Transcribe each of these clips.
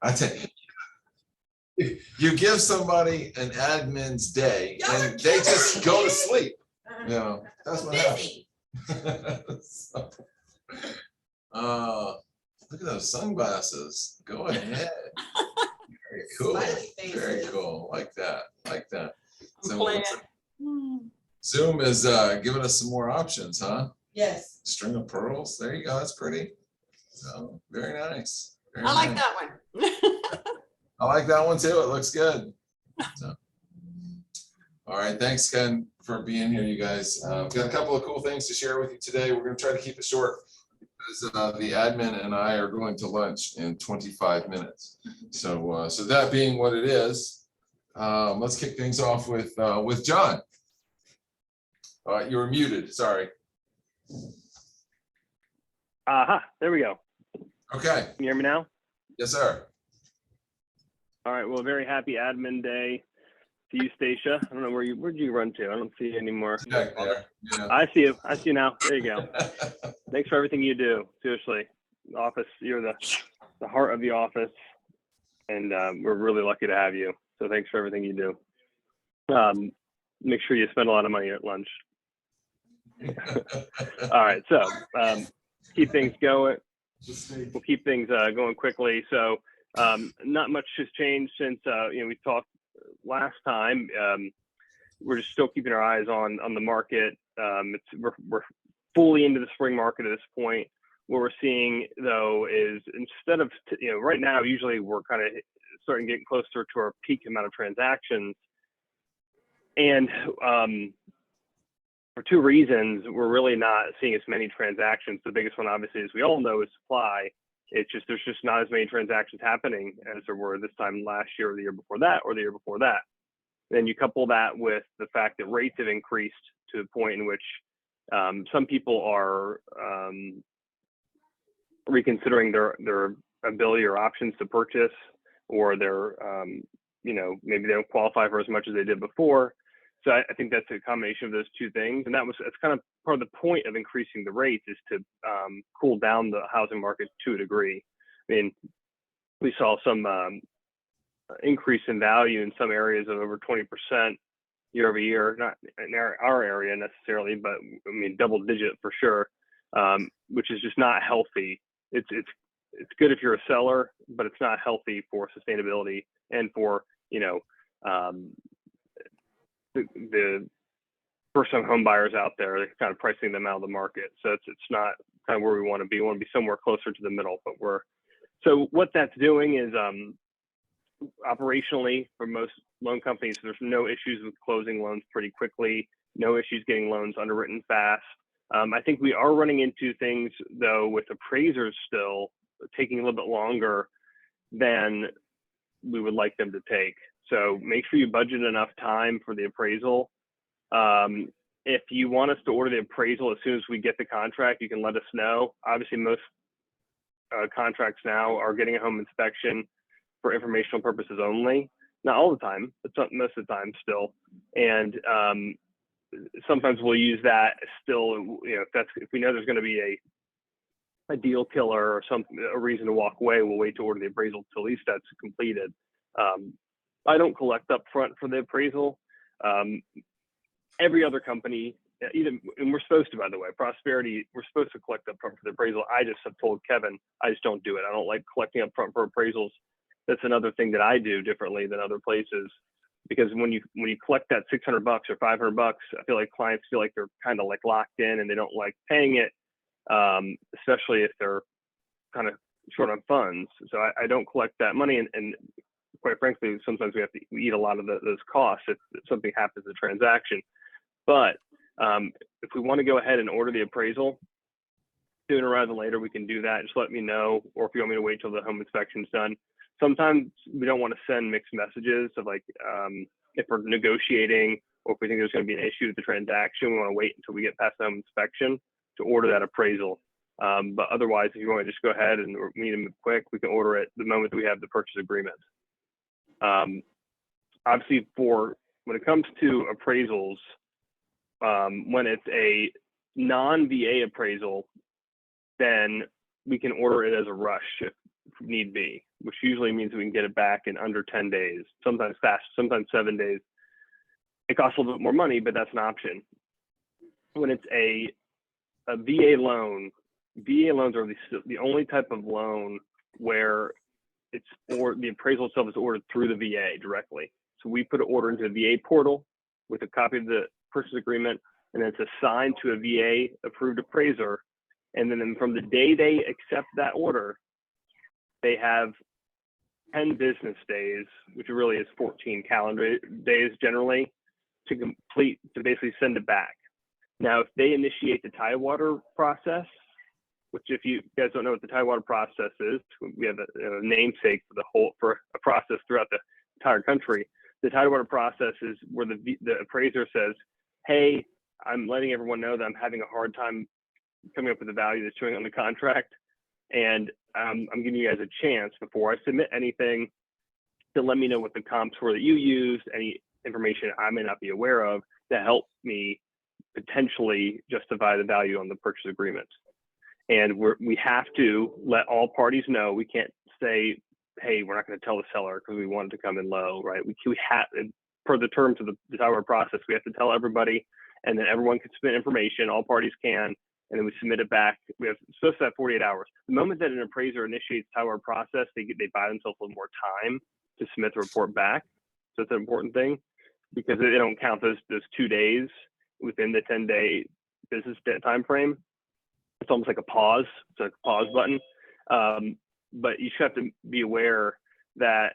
I tell you give somebody an admin's day and they just go to sleep. You know, that's what happens. So, look at those sunglasses. Go ahead. Very cool. Very cool. Like that. Like that. So Zoom is giving us some more options, huh? Yes. String of pearls. There you go. That's pretty. So very nice. Very I like nice. that one. I like that one too. It looks good. So, all right. Thanks, Ken, for being here, you guys. We've got a couple of cool things to share with you today. We're going to try to keep it short because the admin and I are going to lunch in 25 minutes. So, so that being what it is, let's kick things off with John. You were muted. Sorry. There we go. Okay. Can you hear me now? Yes, sir. All right. Well, very happy admin day to you, Stacia. I don't know where'd you run to? I don't see you anymore. Back there. Yeah. I see you. I see you now. There you go. Thanks for everything you do. Seriously, office. You're the heart of the office, and we're really lucky to have you. So thanks for everything you do. Make sure you spend a lot of money at lunch. All right. So keep things going. We'll keep things going quickly. So not much has changed since we talked last time. We're just still keeping our eyes on the market. We're fully into the spring market at this point. What we're seeing though is instead of right now, usually we're kind of starting to get closer to our peak amount of transactions, and for two reasons, we're really not seeing as many transactions. The biggest one, obviously, as we all know, is supply. It's just there's just not as many transactions happening as there were this time last year or the year before that or the year before that. Then you couple that with the fact that rates have increased to a point in which some people are reconsidering their ability or options to purchase, or they're maybe they don't qualify for as much as they did before. So I think that's a combination of those two things, and that's kind of part of the point of increasing the rates is to cool down the housing market to a degree. I mean, we saw some increase in value in some areas of over 20% year over year, not in our area necessarily, but I mean double digit for sure, which is just not healthy. It's good if you're a seller, but it's not healthy for sustainability and for the first-time home buyers out there. They're kind of pricing them out of the market, so it's not kind of where we want to be. We want to be somewhere closer to the middle. But so what that's doing is operationally for most loan companies, there's no issues with closing loans pretty quickly, no issues getting loans underwritten fast. I think we are running into things though with appraisers still taking a little bit longer than we would like them to take. So make sure you budget enough time for the appraisal. If you want us to order the appraisal as soon as we get the contract, you can let us know. Obviously, most contracts now are getting a home inspection for informational purposes only. Not all the time, but most of the time still. And sometimes we'll use that still, if we know there's going to be a deal killer or a reason to walk away, we'll wait to order the appraisal till at least that's completed. I don't collect up front for the appraisal. Every other company, and we're supposed to, by the way, Prosperity, we're supposed to collect up front for the appraisal. I just have told Kevin, I just don't do it. I don't like collecting up front for appraisals. That's another thing that I do differently than other places, because when you collect that $600 or $500, I feel like clients feel like they're kind of like locked in and they don't like paying it, especially if they're kind of short on funds. So I don't collect that money, and quite frankly, sometimes we have to eat a lot of those costs if something happens in the transaction. But if we want to go ahead and order the appraisal, sooner rather than later, we can do that. Just let me know, or if you want me to wait till the home inspection's done. Sometimes we don't want to send mixed messages of like if we're negotiating or if we think there's going to be an issue with the transaction, we want to wait until we get past the home inspection to order that appraisal. But otherwise, if you want to just go ahead and we need them quick, we can order it the moment that we have the purchase agreement. Obviously, when it comes to appraisals, when it's a non-VA appraisal, then we can order it as a rush. if need be, which usually means we can get it back in under 10 days, sometimes fast, sometimes 7 days. It costs a little bit more money, but that's an option. When it's a VA loan, VA loans are the only type of loan where the appraisal itself is ordered through the VA directly. So we put an order into the VA portal with a copy of the purchase agreement, and it's assigned to a VA approved appraiser. And then from the day they accept that order, they have 10 business days, which really is 14 calendar days generally, to basically send it back. Now, if they initiate the Tidewater process, which if you guys don't know what the Tidewater process is, we have a namesake for a process throughout the entire country. The Tidewater process is where the appraiser says, hey, I'm letting everyone know that I'm having a hard time coming up with the value that's showing on the contract. And I'm giving you guys a chance before I submit anything to let me know what the comps were that you used, any information I may not be aware of that help me potentially justify the value on the purchase agreement. And we have to let all parties know. We can't say, hey, we're not going to tell the seller because we wanted to come in low, right? We have, per the terms of the Tidewater process, we have to tell everybody, and then everyone can submit information, all parties can, and then we submit it back. We have supposed to have 48 hours. The moment that an appraiser initiates the Tidewater process, they buy themselves a little more time to submit the report back. So it's an important thing because they don't count those 2 days within the 10-day business time frame. It's almost like a pause. It's like a pause button. But you should have to be aware that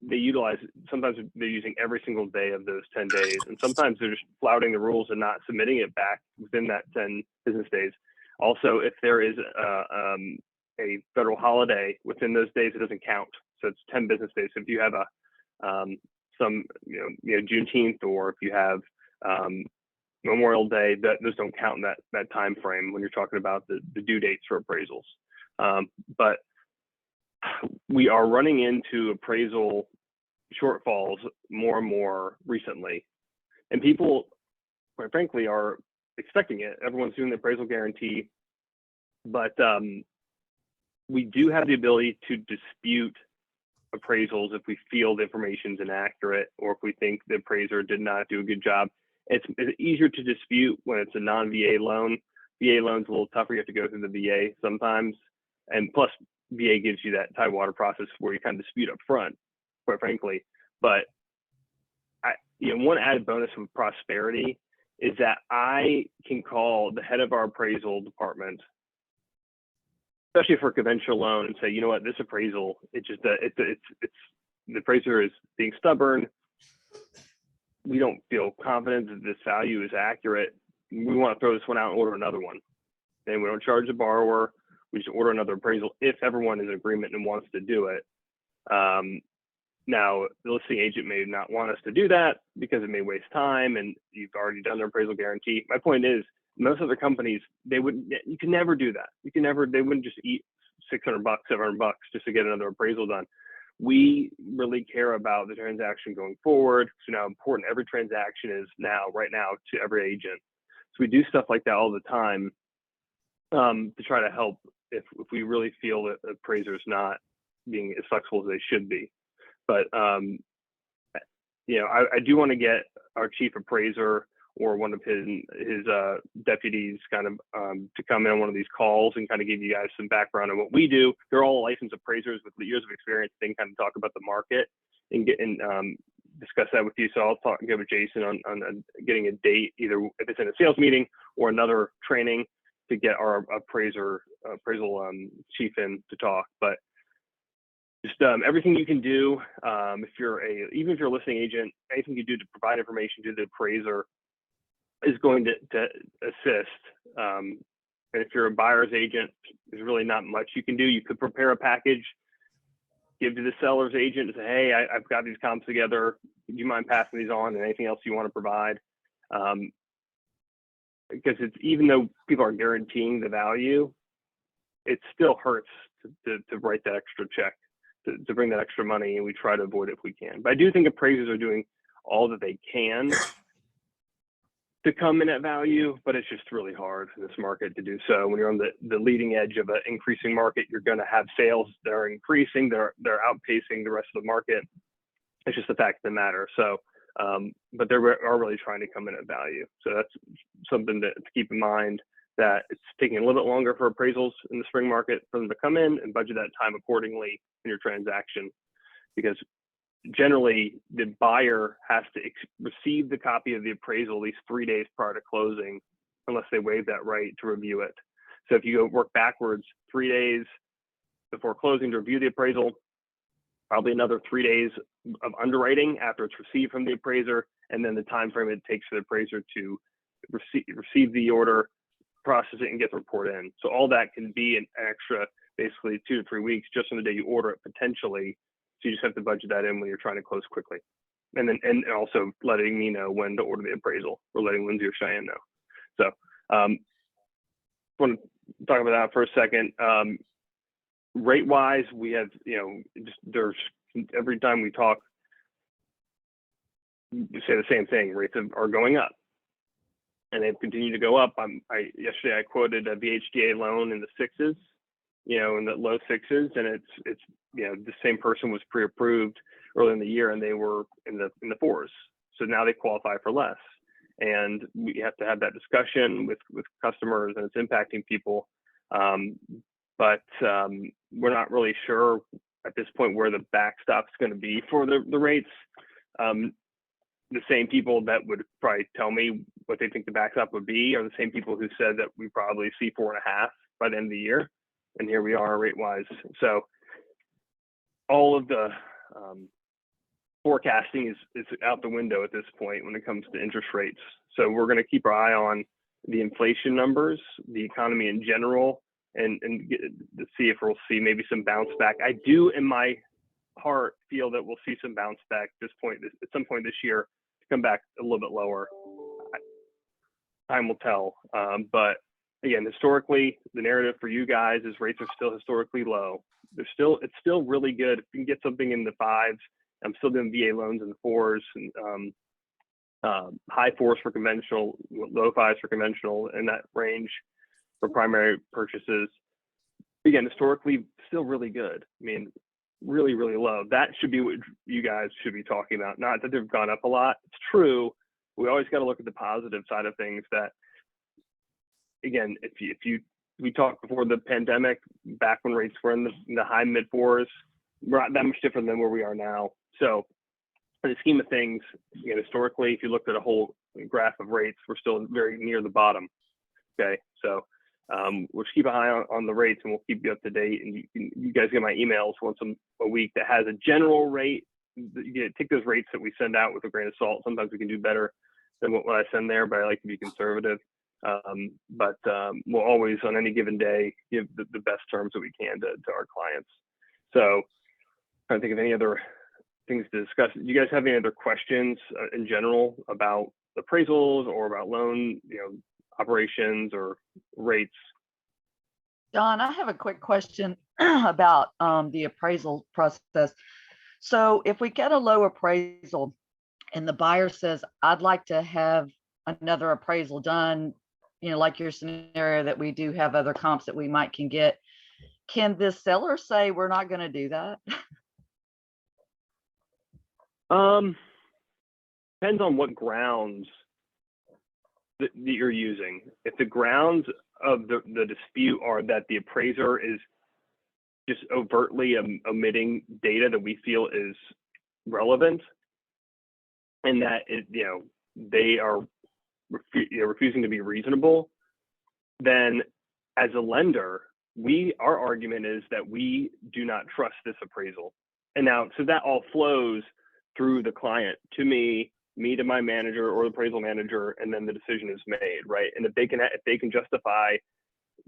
they utilize, sometimes they're using every single day of those 10 days. And sometimes they're just flouting the rules and not submitting it back within that 10 business days. Also, if there is a federal holiday within those days, it doesn't count. So it's 10 business days. So if you have some Juneteenth, or if you have Memorial Day, those don't count in that time frame when you're talking about the due dates for appraisals. But we are running into appraisal shortfalls more and more recently, and people, quite frankly, are expecting it. Everyone's doing the appraisal guarantee, but we do have the ability to dispute appraisals if we feel the information is inaccurate, or if we think the appraiser did not do a good job. It's easier to dispute when it's a non-VA loan. VA loan's a little tougher. You have to go through the VA sometimes, and plus VA gives you that Tidewater process where you kind of dispute up front, quite frankly. But one added bonus with Prosperity is that I can call the head of our appraisal department, especially for a conventional loan, and say, you know what, this appraisal, it's the appraiser is being stubborn. We don't feel confident that this value is accurate. We want to throw this one out and order another one. And we don't charge the borrower. We just order another appraisal if everyone is in agreement and wants to do it. Now, the listing agent may not want us to do that because it may waste time, and you've already done their appraisal guarantee. My point is, most other companies, you can never do that. They wouldn't just eat $600, $700 just to get another appraisal done. We really care about the transaction going forward. So now important every transaction is right now to every agent. So we do stuff like that all the time to try to help if we really feel that the appraiser is not being as flexible as they should be. But I do want to get our chief appraiser or one of his deputies kind of to come in on one of these calls and kind of give you guys some background on what we do. They're all licensed appraisers with years of experience. They can kind of talk about the market and discuss that with you. So I'll get with Jason on getting a date, either if it's in a sales meeting or another training, to get our appraisal chief in to talk. But just everything you can do, even if you're a listing agent, anything you do to provide information to the appraiser is going to assist. And if you're a buyer's agent, there's really not much you can do. You could prepare a package, give to the seller's agent, and say, hey, I've got these comps together. Do you mind passing these on, and anything else you want to provide? Because even though people are guaranteeing the value, it still hurts to write that extra check, to bring that extra money, and we try to avoid it if we can. But I do think appraisers are doing all that they can to come in at value, but it's just really hard in this market to do so. When you're on the leading edge of an increasing market, you're going to have sales that are increasing, they're outpacing the rest of the market. It's just the fact of the matter. So, but they are really trying to come in at value. So that's something to keep in mind, that it's taking a little bit longer for appraisals in the spring market for them to come in, and budget that time accordingly in your transaction, because generally the buyer has to receive the copy of the appraisal at least 3 days prior to closing, unless they waive that right to review it. So if you go work backwards, 3 days before closing to review the appraisal, probably another 3 days of underwriting after it's received from the appraiser, and then the time frame it takes for the appraiser to receive the order, process it, and get the report in. So all that can be an extra basically 2 to 3 weeks just on the day you order it potentially. So you just have to budget that in when you're trying to close quickly. And then, and also letting me know when to order the appraisal, or letting Lindsay or Cheyenne know. So want to talk about that for a second. Rate wise, we have, there's, every time we talk, we say the same thing, rates are going up. And they've continued to go up. Yesterday I quoted a VHDA loan in the sixes, in the low sixes, and it's the same person was pre-approved early in the year, and they were in the fours. So now they qualify for less, and we have to have that discussion with customers, and it's impacting people. But we're not really sure at this point where the backstop is going to be for the rates. The same people that would probably tell me what they think the backstop would be are the same people who said that we probably see 4.5 by the end of the year. And here we are rate wise. So all of the forecasting is out the window at this point when it comes to interest rates. So we're going to keep our eye on the inflation numbers, the economy in general, and to see if we'll see maybe some bounce back. I do in my heart feel that we'll see some bounce back at some point this year, to come back a little bit lower. Time will tell. But again, historically, the narrative for you guys is rates are still historically low. It's still really good. If you can get something in the fives, I'm still doing VA loans in the fours, and high fours for conventional, low fives for conventional, in that range for primary purchases. Again, historically, still really good. I mean, really, really low. That should be what you guys should be talking about. Not that they've gone up a lot. It's true. We always got to look at the positive side of things. That, again, we talked before the pandemic, back when rates were in the high mid fours, we're not that much different than where we are now. So in the scheme of things, historically, if you looked at a whole graph of rates, we're still very near the bottom. Okay, so we'll just keep an eye on the rates, and we'll keep you up to date. And you guys get my emails once a week that has a general rate. Take those rates that we send out with a grain of salt. Sometimes we can do better than what I send there, but I like to be conservative. But we'll always, on any given day, give the best terms that we can to our clients. So trying to think of any other things to discuss. Do you guys have any other questions in general about appraisals or about loan, operations or rates? John, I have a quick question about the appraisal process. So if we get a low appraisal and the buyer says, I'd like to have another appraisal done, like your scenario that we do have other comps that we can get, can the seller say, we're not going to do that? Depends on what grounds that you're using. If the grounds of the dispute are that the appraiser is just overtly omitting data that we feel is relevant, and that they are refusing to be reasonable, then as a lender, our argument is that we do not trust this appraisal. And now, so that all flows through the client to me to my manager or the appraisal manager, and then the decision is made, right? And if they can justify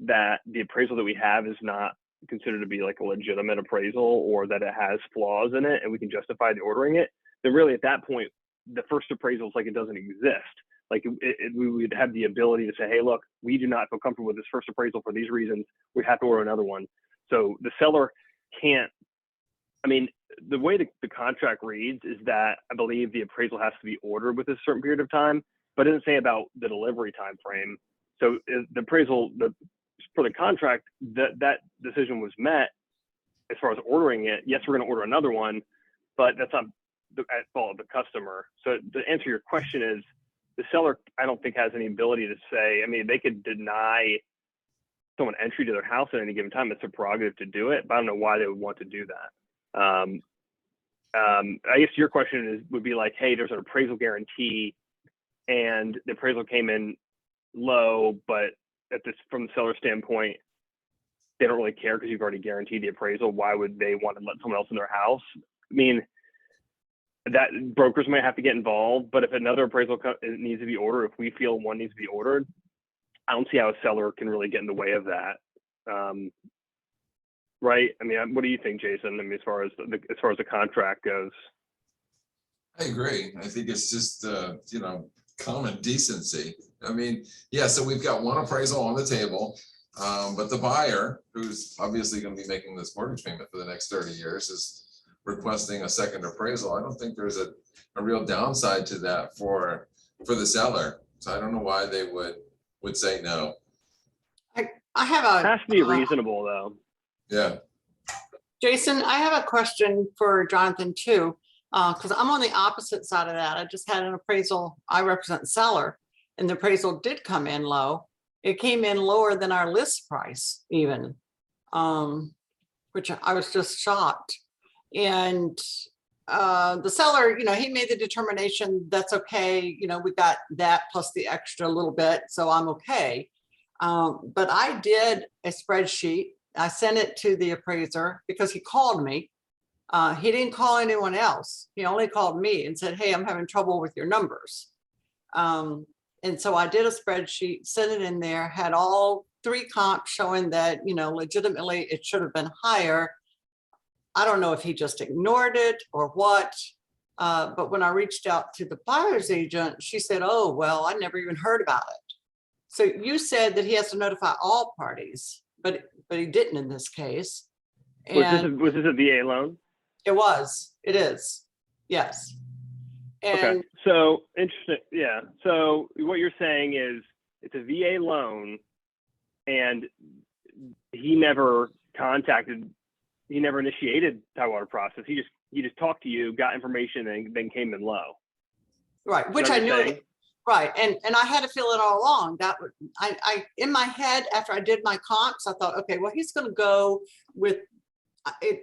that the appraisal that we have is not considered to be like a legitimate appraisal, or that it has flaws in it, and we can justify the ordering it, then really at that point, the first appraisal is like it doesn't exist. Like we would have the ability to say, hey, look, we do not feel comfortable with this first appraisal for these reasons. We have to order another one. So the seller can't, the way the contract reads is that I believe the appraisal has to be ordered with a certain period of time. but it doesn't say about the delivery time frame. So the appraisal, for the contract, that decision was met as far as ordering it. Yes, we're going to order another one, but that's not at fault of the customer. So to answer your question is, the seller, I don't think, has any ability to say, I mean, they could deny someone entry to their house at any given time. It's a prerogative to do it, but I don't know why they would want to do that. I guess your question would be like, hey, there's an appraisal guarantee and the appraisal came in low, but from the seller standpoint, they don't really care because you've already guaranteed the appraisal. Why would they want to let someone else in their house? I mean, that brokers might have to get involved, but if another appraisal needs to be ordered, if we feel one needs to be ordered, I don't see how a seller can really get in the way of that. Right? I mean, what do you think, Jason? I mean, as far as the contract goes. I agree. I think it's just, common decency. I mean, yeah, so we've got one appraisal on the table, but the buyer, who's obviously going to be making this mortgage payment for the next 30 years, is requesting a second appraisal. I don't think there's a real downside to that for the seller. So I don't know why they would say no. I have a. It has to be reasonable, though. Yeah. Jason, I have a question for Jonathan too, because I'm on the opposite side of that. I just had an appraisal. I represent seller, and the appraisal did come in low. It came in lower than our list price even, which I was just shocked. And the seller, he made the determination that's okay. We got that plus the extra little bit, so I'm okay. But I did a spreadsheet. I sent it to the appraiser because he called me. He didn't call anyone else. He only called me and said, hey, I'm having trouble with your numbers. And so I did a spreadsheet, sent it in there, had all 3 comps showing that, legitimately it should have been higher. I don't know if he just ignored it or what. But when I reached out to the buyer's agent, she said, oh, well, I never even heard about it. So you said that he has to notify all parties, but he didn't in this case. And Was this a VA loan? it is, yes. And Okay, so interesting. Yeah. So what you're saying is it's a VA loan, and he never initiated Tidewater process. He just talked to you, got information, and then came in low. right, which I knew. Right, and I had to feel it all along. That I in my head after I did my comps, I thought, okay, well, he's going to go with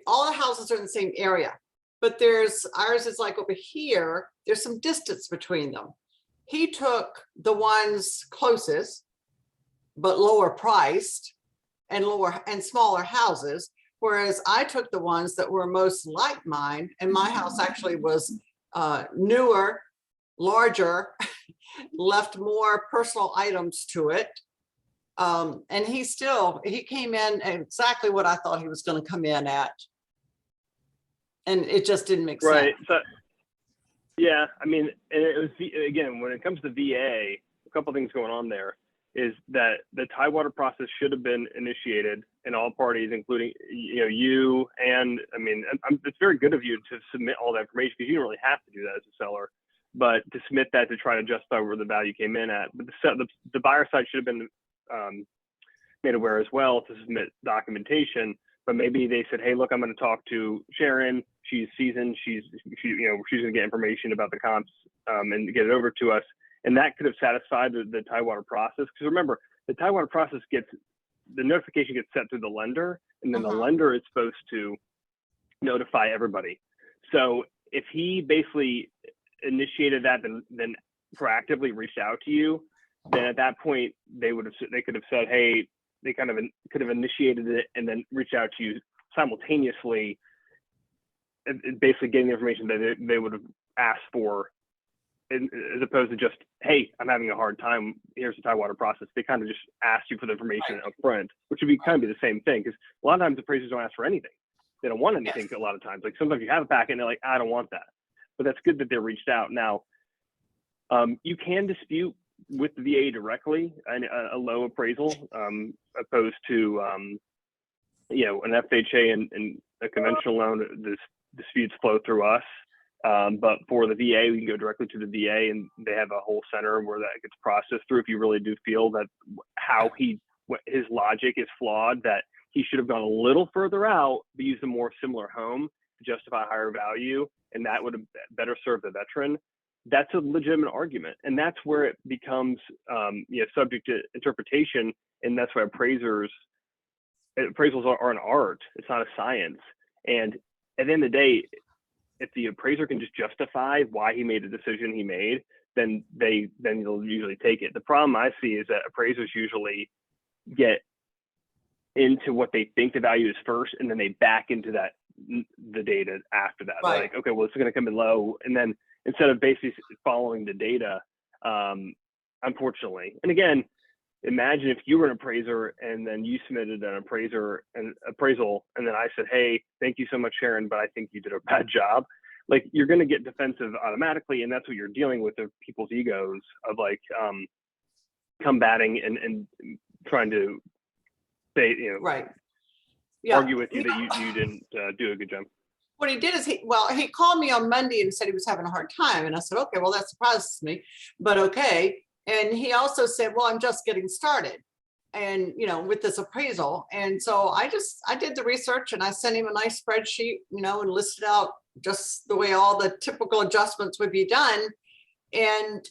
all the houses are in the same area, but ours is like over here. There's some distance between them. He took the ones closest, but lower priced and smaller houses, whereas I took the ones that were most like mine, and my house actually was newer, larger, left more personal items to it. And he came in exactly what I thought he was going to come in at. And it just didn't make sense. Right. So, yeah, I mean, and it was, again, when it comes to VA, a couple of things going on there is that the Tidewater process should have been initiated in all parties, including, you. And I mean, it's very good of you to submit all that information because you don't really have to do that as a seller, but to submit that to try to justify where the value came in at. But the buyer side should have been made aware as well to submit documentation. But maybe they said, hey, look, I'm going to talk to Sharon. She's seasoned. She's going to get information about the comps and get it over to us. And that could have satisfied the Tidewater process. Because remember, the Tidewater process the notification gets set through the lender, and then the lender is supposed to notify everybody. So if he basically initiated that, then proactively reached out to you, then at that point they could have said, hey, they kind of could have initiated it and then reached out to you simultaneously, basically getting the information that they would have asked for, as opposed to just, hey, I'm having a hard time, here's the Tidewater process. They kind of just asked you for the information up front, which would be kind of be the same thing, because a lot of times appraisers don't ask for anything. They don't want anything a lot of times. Like sometimes you have a packet and they're like, I don't want that. But that's good that they reached out. Now, you can dispute with the VA directly a low appraisal, opposed to an FHA and a conventional loan. This disputes flow through us. But for the VA, we can go directly to the VA, and they have a whole center where that gets processed through. If you really do feel that his logic is flawed, that he should have gone a little further out, but used a more similar home to justify higher value, and that would have better served the veteran. That's a legitimate argument, and that's where it becomes subject to interpretation, and that's why appraisals are an art. It's not a science. And at the end of the day, if the appraiser can just justify why he made the decision he made, then they'll usually take it. The problem I see is that appraisers usually get into what they think the value is first, and then they back into the data after that. Right. Like, okay, well, it's going to come in low, and then instead of basically following the data, unfortunately. And again, imagine if you were an appraiser and then you submitted an appraisal, and then I said, hey, thank you so much, Sharon, but I think you did a bad job. Like, you're going to get defensive automatically, and that's what you're dealing with, of people's egos of like combating and trying to say, Right. Yeah. argue with you that you didn't do a good job. What he did is he called me on Monday and said he was having a hard time. And I said, okay, well, that surprises me, but okay. And he also said, well, I'm just getting started and, with this appraisal. And so I did the research and I sent him a nice spreadsheet, and listed out just the way all the typical adjustments would be done, and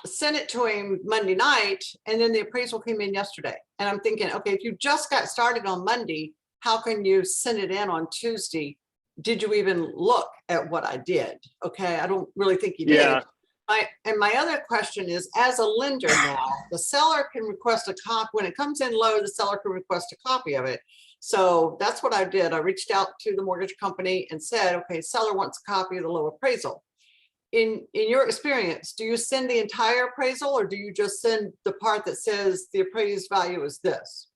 sent it to him Monday night. And then the appraisal came in yesterday. And I'm thinking, okay, if you just got started on Monday, how can you send it in on Tuesday? Did you even look at what I did? Okay, I don't really think you did. Yeah. My other question is, as a lender now, the seller can request a copy. When it comes in low, the seller can request a copy of it. So that's what I did. I reached out to the mortgage company and said, okay, seller wants a copy of the low appraisal. In your experience, do you send the entire appraisal, or do you just send the part that says the appraised value is this,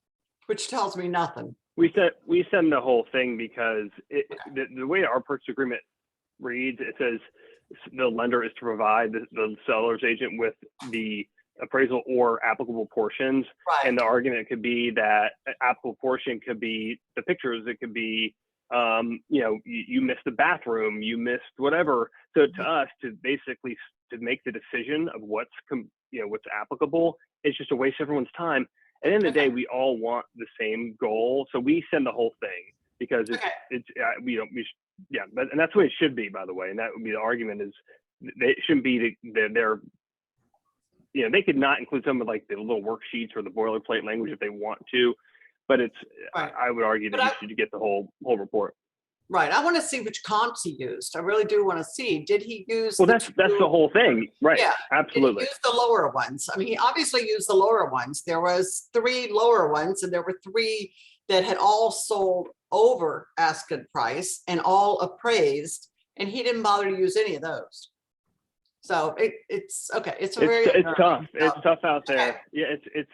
which tells me nothing? We send the whole thing because the way our purchase agreement reads, it says the lender is to provide the seller's agent with the appraisal or applicable portions. Right. And the argument could be that an applicable portion could be the pictures. It could be, you missed the bathroom, you missed whatever. So to us, to basically to make the decision of what's applicable, it's just a waste of everyone's time. At the end of the day, we all want the same goal. So we send the whole thing because and that's the way it should be, by the way. And that would be the argument, is it shouldn't be they could not include some of like the little worksheets or the boilerplate language if they want to, but it's, right. I would argue that you should get the whole report. Right. I want to see which comps he used. I really do want to see. Did he use? Well, that's the whole thing. Right. Yeah. Absolutely. Did he use the lower ones? I mean, he obviously used the lower ones. There was 3 lower ones, and there were 3 that had all sold over asking price and all appraised, and he didn't bother to use any of those. So it's okay. It's tough. It's tough out there. Okay. Yeah. It's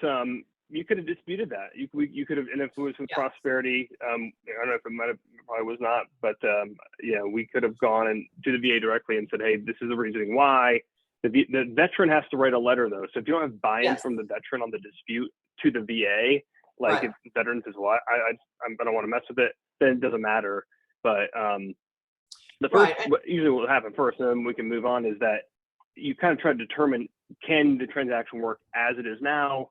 you could have disputed that. You could have, and if it was with Prosperity, I don't know if it probably was not, but we could have gone and to the VA directly and said, hey, this is the reasoning why. The veteran has to write a letter though. So if you don't have buy-in from the veteran on the dispute to the VA, like if the veteran says, well, I don't want to mess with it, then it doesn't matter. But the first, usually what will happen first, and then we can move on, is that you kind of try to determine, can the transaction work as it is now,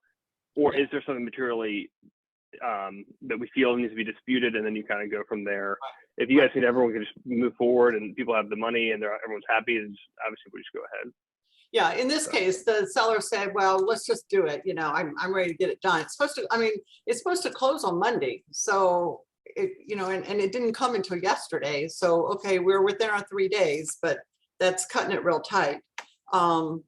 or is there something materially that we feel needs to be disputed, and then you kind of go from there. If you guys think everyone can just move forward and people have the money and everyone's happy, then obviously we just go ahead. Yeah, in this case, the seller said, well, let's just do it. I'm ready to get it done. It's supposed to close on Monday. So, and it didn't come until yesterday. So, okay, we're within our 3 days, but that's cutting it real tight. But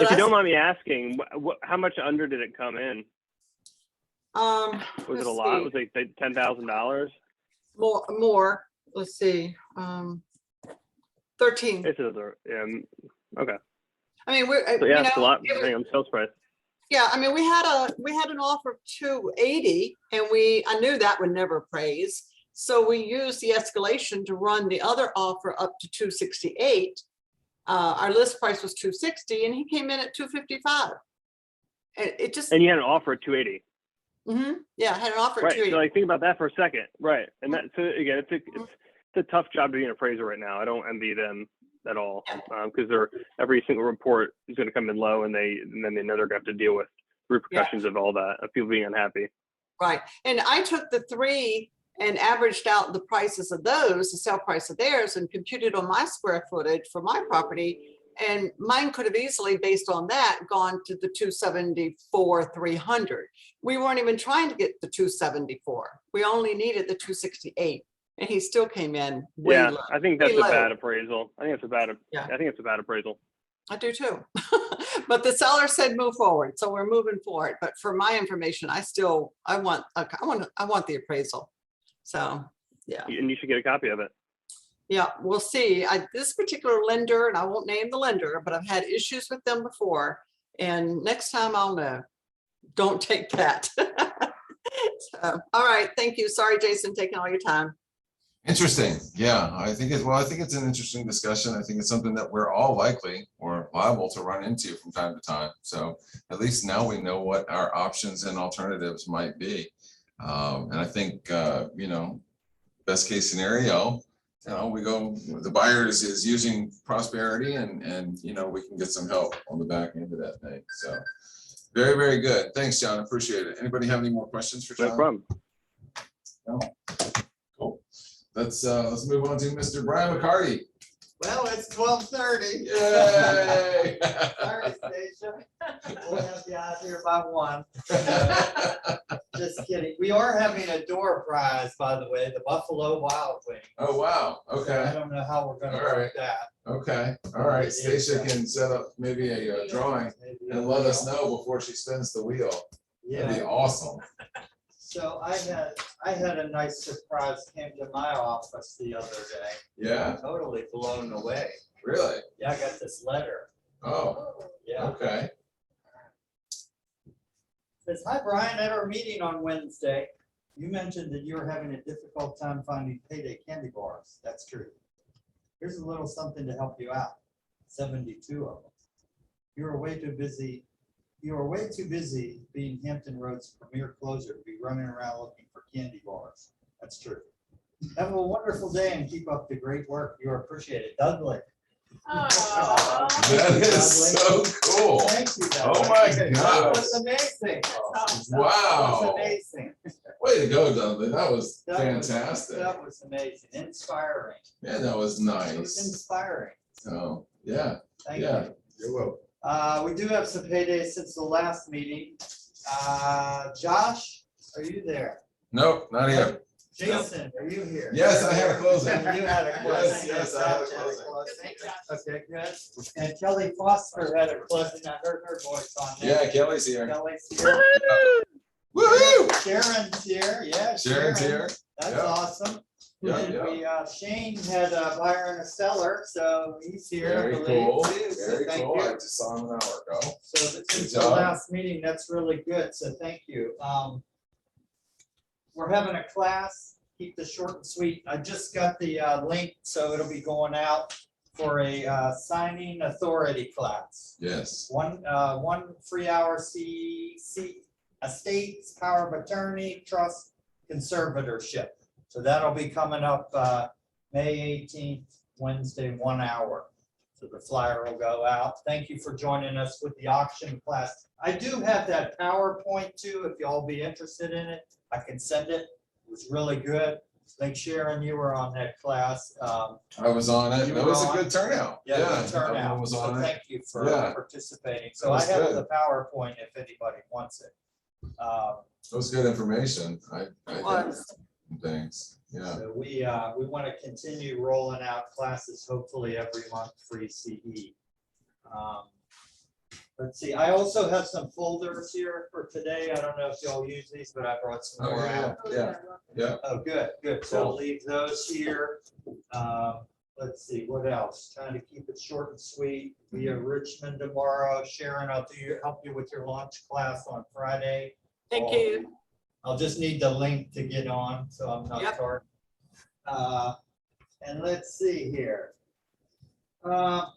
if you don't mind me asking, how much under did it come in? Was it a lot? Was it like $10,000? More. Let's see. 13. Okay. I mean, it's a lot depending on sales price. Yeah, I mean, we had an offer of 280, and I knew that would never appraise. So we used the escalation to run the other offer up to 268. Our list price was 260, and he came in at 255. And you had an offer at 280. Mm-hmm. Yeah, I had an offer at Right. 280. So like, think about that for a second. Right. And that, so again, it's a tough job to be an appraiser right now. I don't envy them at all, because every single report is going to come in low, and then they know they're going to have to deal with repercussions of all that, of people being unhappy. Right. And I took the 3 and averaged out the prices of those, the sale price of theirs, and computed on my square footage for my property. And mine could have easily, based on that, gone to the 274, 300. We weren't even trying to get the 274. We only needed the 268. And he still came in way Yeah, low. I think that's way a low. bad appraisal. I think it's a bad. Yeah. I think it's a bad appraisal. I do too. But the seller said move forward, so we're moving forward. But for my information, I want the appraisal. So, yeah. And you should get a copy of it. Yeah, we'll see. This particular lender, and I won't name the lender, but I've had issues with them before. And next time I'll know. Don't take that. So, all right, thank you. Sorry, Jason, taking all your time. Interesting. Yeah, I think it's an interesting discussion. I think it's something that we're all likely or liable to run into from time to time. So at least now we know what our options and alternatives might be. And I think, best case scenario, we go, the buyer is using Prosperity and, we can get some help on the back end of that thing. So very, very good. Thanks, John. Appreciate it. Anybody have any more questions for John? No problem. No? Cool. Let's move on to Mr. Brian McCarty. Well, it's 12:30. Yay! Sorry, Stacia. We'll have you out here by 1. Just kidding. We are having a door prize, by the way, the Buffalo Wild Wing. Oh, wow. So I Okay. don't know how we're gonna All work right. that. Okay. All right. Stacia can set up maybe a drawing Maybe and let us know before she spins the wheel. That'd be Yeah, awesome. so I had a nice surprise came to my office the other day. Yeah, Totally blown away. really? Yeah, I got this letter. Oh, Yeah. okay. Says, hi, Brian, at our meeting on Wednesday, you mentioned that you were having a difficult time finding payday candy bars. That's true. Here's a little something to help you out. 72 of them. You are way too busy being Hampton Road's premier closer to be running around looking for candy bars. That's true. Have a wonderful day and keep up the great work. You are appreciated. Dudley. That is so cool. Thank you, Dudley. Oh my That gosh. was amazing. That was Wow. amazing. Way to go, Dudley. That was That was- fantastic. That was amazing, inspiring. Man, that was It was nice. inspiring. So, yeah, Thank yeah. you. You're welcome. We do have some paydays since the last meeting. Josh, are you there? Nope, not here. Jason, are you here? Yes, I had a closing. You had a closing. Yes, I had a Josh closing. Okay, good. And Kelly Foster had a closing. I heard her voice on there. Yeah, Kelly's here. Kelly's here. Woohoo! Sharon's here. Yeah. Sharon's here. That's Yeah. awesome. Yeah, And yeah. we, Shane had a buyer and a seller, so he's here. I Very believe, cool. too. So Very thank cool. you. I just saw him an hour ago. So since the job. last meeting, that's really good, so thank you. We're having a class, keep this short and sweet. I just got the link, so it'll be going out for a signing authority class. Yes. One 3-hour estates, power of attorney, trust, conservatorship. So that'll be coming up May 18th, Wednesday, 1 hour. So the flyer will go out. Thank you for joining us with the auction class. I do have that PowerPoint too, if y'all be interested in it. I can send it. It was really good. I think Sharon, you were on that class. I was on it. You That were was a on? good turnout. Yeah, good everyone turnout. was So on it. thank you for Yeah. participating. That So I was have good. the PowerPoint if anybody wants it. It was good information. I Was. did things. Yeah. So we want to continue rolling out classes, hopefully every month, free CE. Let's see, I also have some folders here for today. I don't know if y'all use these, but I brought some Oh, more yeah, out. yeah. Oh, good, good. So I'll Cool. leave those here. Let's see, what else? Trying to keep it short and sweet. We have Richmond tomorrow. Sharon, I'll help you with your launch class on Friday. Thank you. I'll just need the link to get on, so I'm not Yep. sorry. And let's see here.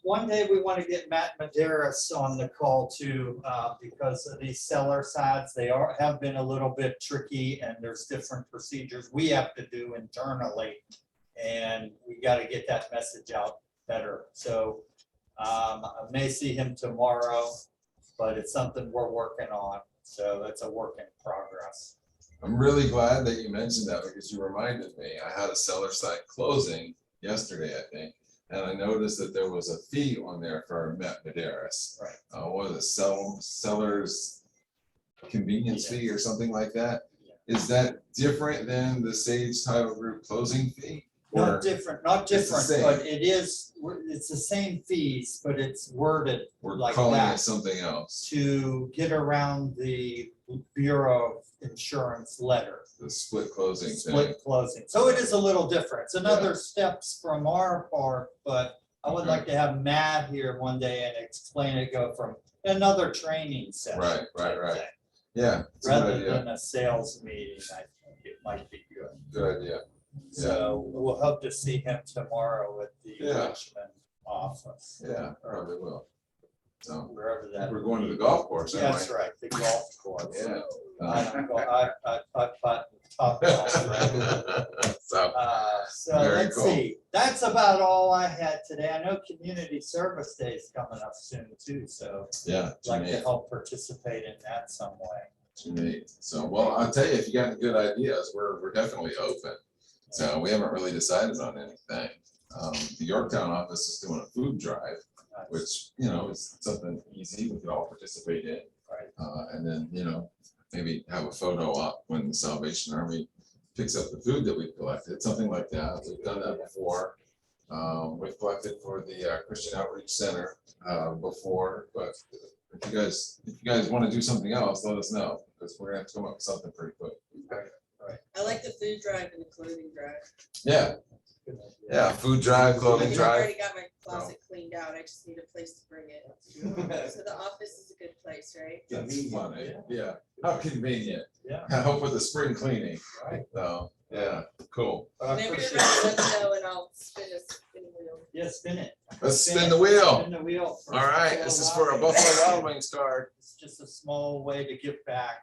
One day we want to get Matt Maderas on the call too, because of these seller sides, they have been a little bit tricky and there's different procedures we have to do internally And we got to get that message out better. So I may see him tomorrow, but it's something we're working on. So it's a work in progress. I'm really glad that you mentioned that because you reminded me, I had a seller side closing yesterday, I think. And I noticed that there was a fee on there for Met Maderas. Right. What was it, seller's convenience fee or something like that? Yeah. Is that different than the Sage Title Group closing fee? Or Not different, not it's the different, same? but it is, it's the same fees, but it's worded we're like calling that it something else, to get around the Bureau of Insurance letter. the split closing thing? Split closing. So it is a little different. It's another steps from our part, but I would Okay. like to have Matt here one day and explain it, go from another training session. Right, right, type right. thing. Yeah, it's a Rather good idea, than a sales meeting, I think it might be good. good idea. So we'll hope to see him tomorrow at the Yeah. Richmond office, Yeah, probably will. So, wherever that. we're going to the golf course, Yeah, aren't that's right, the golf course. Yeah. I top golf, right? So, So Very let's cool. see, that's about all I had today. I know Community Service Day is coming up soon too, so yeah, I'd like to Jimmy, help participate in that some way. Jimmy. So, well, I'll tell you, if you got any good ideas, we're definitely open. So we haven't really decided on anything. The Yorktown office is doing a food drive, which, you know, is something easy we could all participate in. Right. And then, you know, maybe have a photo op when the Salvation Army picks up the food that we've collected, something like that. We've done that before. We've collected for the Christian Outreach Center before, but if you guys want to do something else, let us know, because we're gonna have to come up with something pretty quick. I like the food drive and the clothing drive. Yeah, yeah, food drive, I clothing think I've drive. already got my closet cleaned out. I just need a place to bring it. So the office is a good place, right? That's funny, yeah. How convenient. Yeah. I hope with the spring cleaning. Right. So, yeah, cool. I Whenever you're appreciate ready, it. let me know and I'll spin a spinning wheel. Yeah, spin it. Let's spin the wheel. Spin the wheel. All right, this is for a Buffalo Wild Wings card. It's just a small way to give back.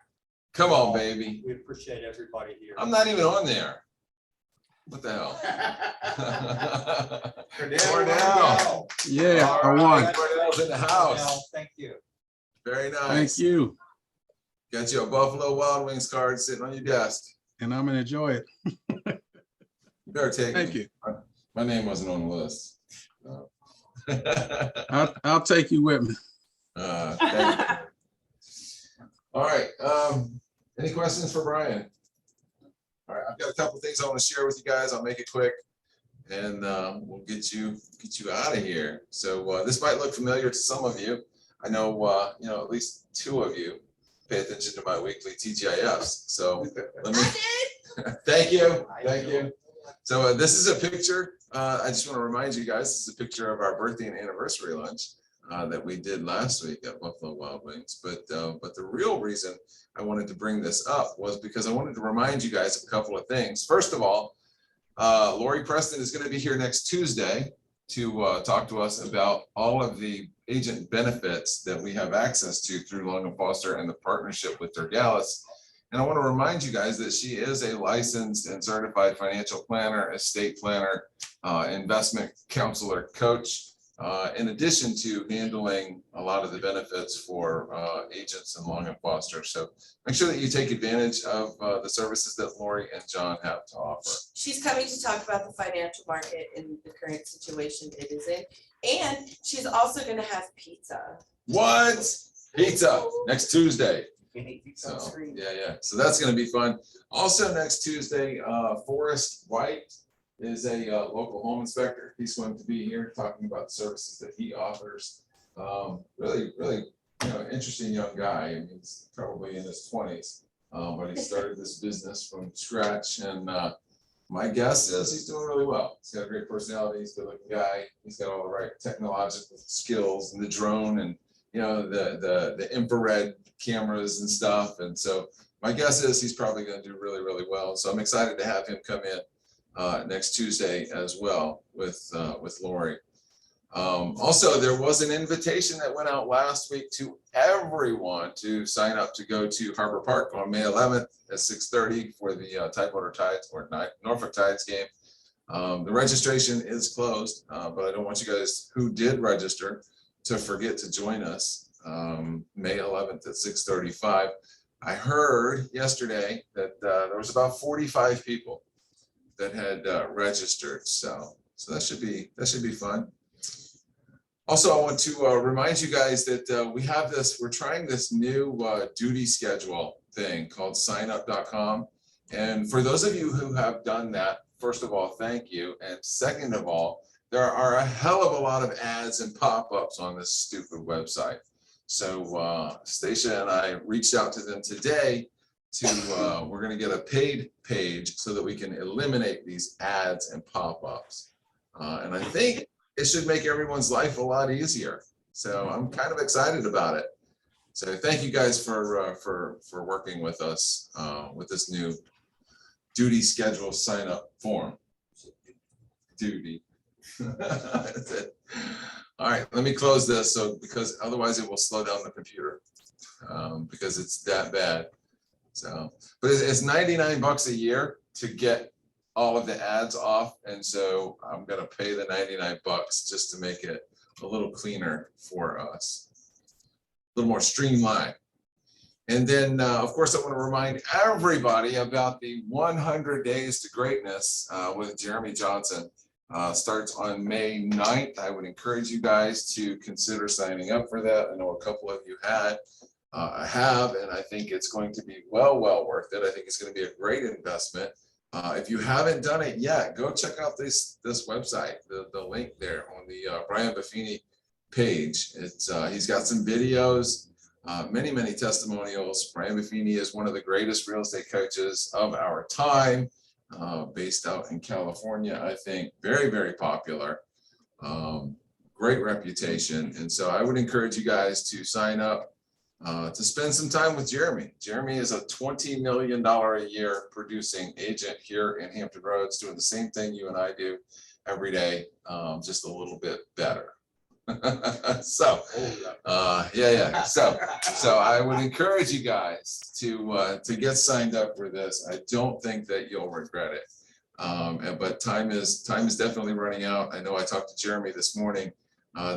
Come on, baby. We appreciate everybody here. I'm not even on there. What the hell? Cornell. Yeah, All I right, won. Cornell's in the house. Cornell, thank you. Very Thank nice. you. Got you a Buffalo Wild Wings card sitting on your desk. And I'm gonna enjoy it. You better take Thank it. you. My name wasn't on the list. No. I'll take you with me. Thank you. All right, any questions for Brian? All right, I've got a couple things I want to share with you guys. I'll make it quick. And we'll get you out of here. So this might look familiar to some of you. I know you know, at least two of you pay attention to my weekly TGIFs. So let me thank you. So this is a picture. I just want to remind you guys, this is a picture of our birthday and anniversary lunch that we did last week at Buffalo Wild Wings. But the real reason I wanted to bring this up was because I wanted to remind you guys of a couple of things. First of all, Lori Preston is going to be here next Tuesday to talk to us about all of the agent benefits that we have access to through Long and Foster and the partnership with Dergalis. And I want to remind you guys that she is a licensed and certified financial planner, estate planner, investment counselor, coach, in addition to handling a lot of the benefits for agents in Long and Foster. So make sure that you take advantage of the services that Lori and John have to offer. She's coming to talk about the financial market and the current situation it is in. And she's also gonna have pizza. What? Pizza next Tuesday. So, yeah. So that's going to be fun. Also next Tuesday, Forrest White is a local home inspector. He's going to be here talking about the services that he offers. Really, you know, interesting young guy. I mean, he's probably in his 20s, but he started this business from scratch. And my guess is he's doing really well. He's got a great personality. He's a good-looking guy. He's got all the right technological skills and the drone and, you know, the infrared cameras and stuff. And so my guess is he's probably going to do really, really well. So I'm excited to have him come in next Tuesday as well with Lori. Also, there was an invitation that went out last week to everyone to sign up to go to Harbor Park on May 11th at 6:30 for the Tidewater Tides or Norfolk Tides game. The registration is closed, but I don't want you guys who did register to forget to join us May 11th at 6:35. I heard yesterday that there was about 45 people that had registered, so that should be fun. Also, I want to remind you guys that we're trying this new duty schedule thing called signup.com. And for those of you who have done that, first of all, thank you. And second of all, there are a hell of a lot of ads and pop-ups on this stupid website. So Stacia and I reached out to them today to, we're gonna get a paid page so that we can eliminate these ads and pop-ups. And I think it should make everyone's life a lot easier. So I'm kind of excited about it. So thank you guys for working with us with this new duty schedule sign up form. Duty. That's it. All right, let me close this because otherwise it will slow down the computer because it's that bad. So, but it's 99 bucks a year to get all of the ads off, and so I'm gonna pay the 99 bucks just to make it a little cleaner for us, a little more streamlined. And then, of course, I want to remind everybody about the 100 Days to Greatness with Jeremy Johnson. Starts on May 9th. I would encourage you guys to consider signing up for that. I know a couple of you have, and I think it's going to be well worth it. I think it's going to be a great investment. If you haven't done it yet, go check out this website, the link there on the Brian Buffini page. He's got some videos, many testimonials. Brian Buffini is one of the greatest real estate coaches of our time, based out in California, I think. Very popular, great reputation. And so I would encourage you guys to sign up to spend some time with Jeremy. Jeremy is a $20 million a year producing agent here in Hampton Roads, doing the same thing you and I do every day, just a little bit better. So, yeah. So I would encourage you guys to get signed up for this. I don't think that you'll regret it. But time is definitely running out. I know I talked to Jeremy this morning.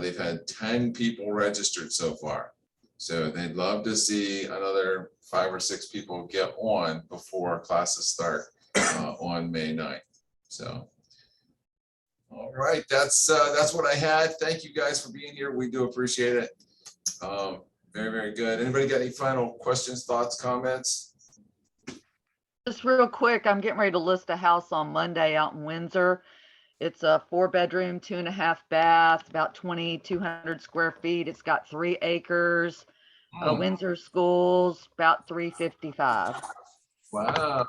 They've had 10 people registered so far. So they'd love to see another 5 or 6 people get on before classes start on May 9th. So, all right, that's what I had. Thank you guys for being here. We do appreciate it. Very good. Anybody got any final questions, thoughts, comments? Just real quick, I'm getting ready to list a house on Monday out in Windsor. It's a 4-bedroom, 2.5 bath, about 2,200 square feet. It's got 3 acres. Windsor Schools, about 355. Wow.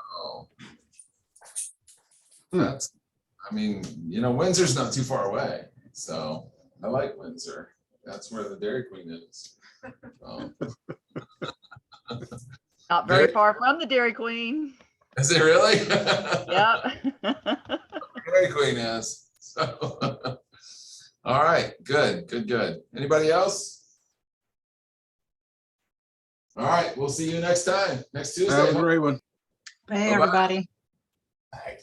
That's, I mean, Windsor's not too far away. So I like Windsor. That's where the Dairy Queen is. Not very far from the Dairy Queen. Is it really? Yep. Dairy Queen is. So, all right, good. Anybody else? All right, we'll see you next time, next Tuesday. Have a great one. Hey, Bye-bye. everybody. Bye.